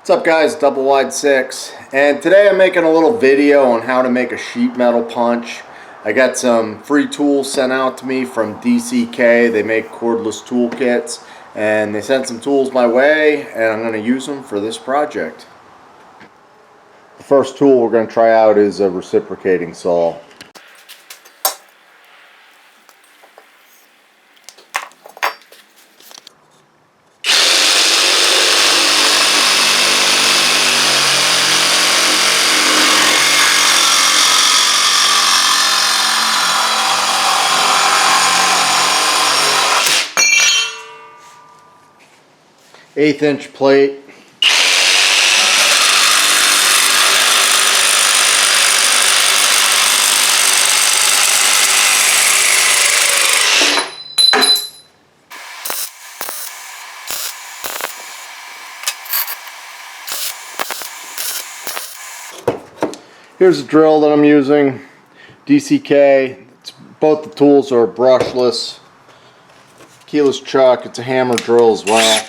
What's up guys, Double Wide 6, and today I'm making a little video on how to make a sheet metal punch. I got some free tools sent out to me from DCK. They make cordless toolkits and they sent some tools my way and I'm going to use them for this project. The first tool we're going to try out is a reciprocating saw. Eighth-inch plate. Here's the drill that I'm using, DCK. Both the tools are brushless, keyless chuck. It's a hammer drill as well.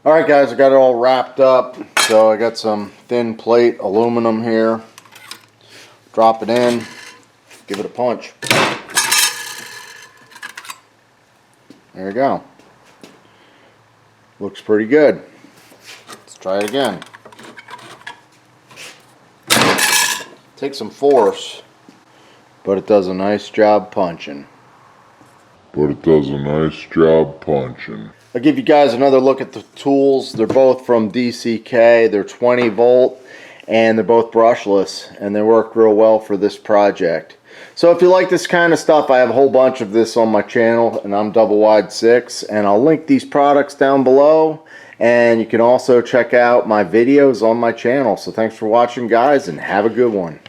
Alright guys, I got it all wrapped up. So I got some thin plate aluminum here. Drop it in, give it a punch. There you go. Looks pretty good. Let's try it again. Takes some force, but it does a nice job punching. I'll give you guys another look at the tools. They're both from DCK. They're 20 volt and they're both brushless and they work real well for this project. So if you like this kind of stuff, I have a whole bunch of this on my channel and I'm Double Wide 6, and I'll link these products down below, and you can also check out my videos on my channel. So thanks for watching guys, and have a good one.